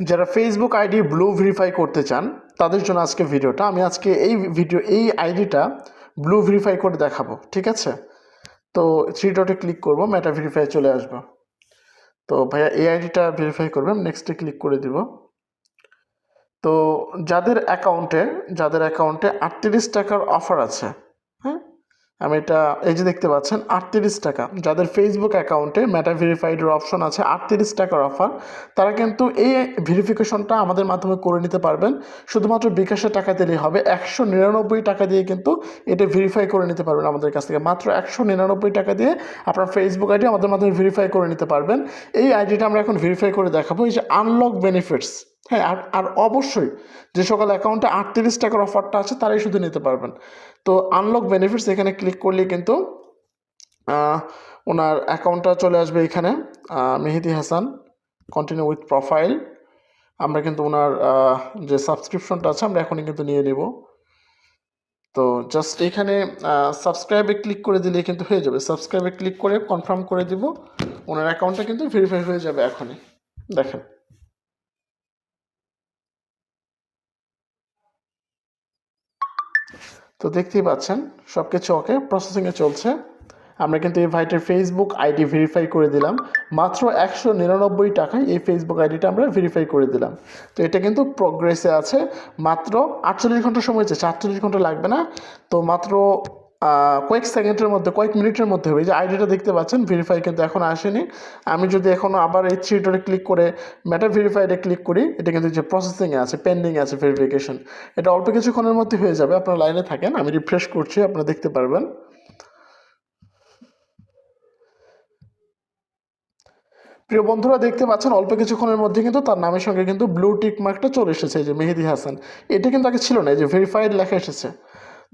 যারা Facebook ID blue verify করতে চান তাদের জন্য আজকে ভিডিওটা। আমি আজকে এই আইডিটা ব্লু ভেরিফাই করে দেখাবো, ঠিক আছে? তো থ্রি ডটে ক্লিক করব, মেটা ভেরিফাই চলে আসবো। তো ভাইয়া এই আইডিটা ভেরিফাই করবেন, নেক্সটে ক্লিক করে দিব। তো যাদের অ্যাকাউন্টে 38 টাকার অফার আছে, হ্যাঁ, আমি এটা এই যে দেখতে পাচ্ছেন 38 টাকা, যাদের ফেসবুক অ্যাকাউন্টে মেটা ভেরিফাইডের অপশন আছে 38 টাকার অফার, তারা কিন্তু এই ভেরিফিকেশনটা আমাদের মাধ্যমে করে নিতে পারবেন। শুধুমাত্র বিকাশে টাকা দিলেই হবে। 199 টাকা দিয়ে কিন্তু এটা ভেরিফাই করে নিতে পারবেন আমাদের কাছ থেকে। মাত্র 199 টাকা দিয়ে আপনার ফেসবুক আইডি আমাদের মাধ্যমে ভেরিফাই করে নিতে পারবেন। এই আইডিটা আমরা এখন ভেরিফাই করে দেখাবো। এই যে আনলক বেনিফিটস, হ্যাঁ, আর অবশ্যই যে সকল অ্যাকাউন্টে 38 টাকার অফারটা আছে তারাই শুধু নিতে পারবেন। তো আনলক বেনিফিটস এখানে ক্লিক করলে কিন্তু ওনার অ্যাকাউন্টটা চলে আসবে এখানে, Mehedi Hasan, continue with profile. আমরা কিন্তু ওনার যে সাবস্ক্রিপশনটা আছে আমরা এখনই কিন্তু নিয়ে নেব। তো জাস্ট এখানে সাবস্ক্রাইবে ক্লিক করে দিলে কিন্তু হয়ে যাবে। সাবস্ক্রাইবে ক্লিক করে কনফার্ম করে দিব, ওনার অ্যাকাউন্টটা কিন্তু ভেরিফাই হয়ে যাবে এখনই। দেখেন, তো দেখতেই পাচ্ছেন সব কিছু ওকে, প্রসেসিংয়ে চলছে। আমরা কিন্তু এই ভাইটার ফেসবুক আইডি ভেরিফাই করে দিলাম। মাত্র 199 টাকায় এই ফেসবুক আইডিটা আমরা ভেরিফাই করে দিলাম। তো এটা কিন্তু প্রোগ্রেসে আছে। মাত্র 48 ঘন্টা সময় চেয়েছে, 48 ঘন্টা লাগবে না। তো মাত্র কয়েক সেকেন্ডের মধ্যে, কয়েক মিনিটের মধ্যে হবে। এই যে আইডিটা দেখতে পাচ্ছেন ভেরিফাই কিন্তু এখন আসেনি। আমি যদি এখনও আবার এই থ্রি ডটে ক্লিক করে মেটা ভেরিফাইডে ক্লিক করি, এটা কিন্তু যে প্রসেসিংয়ে আছে, পেন্ডিং আছে ভেরিফিকেশন। এটা অল্প কিছুক্ষণের মধ্যে হয়ে যাবে। আপনারা লাইনে থাকেন, আমি রিফ্রেশ করছি, আপনারা দেখতে পারবেন। প্রিয় বন্ধুরা, দেখতে পাচ্ছেন অল্প কিছুক্ষণের মধ্যে কিন্তু তার নামের সঙ্গে কিন্তু ব্লু টিক মার্কটা চলে এসেছে, এই যে মেহেদি হাসান। এটা কিন্তু আগে ছিল না, এই যে ভেরিফাইড লেখা এসেছে।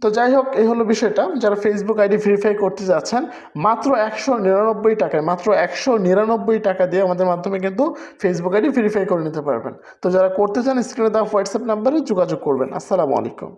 তো যাই হোক, এই হলো বিষয়টা। যারা ফেসবুক আইডি ভেরিফাই করতে যাচ্ছেন মাত্র 199 টাকায়, মাত্র 199 টাকা দিয়ে আমাদের মাধ্যমে কিন্তু ফেসবুক আইডি ভেরিফাই করে নিতে পারবেন। তো যারা করতে চান স্ক্রিনে দেওয়া হোয়াটসঅ্যাপ নাম্বারে যোগাযোগ করবেন। আসসালামু আলাইকুম।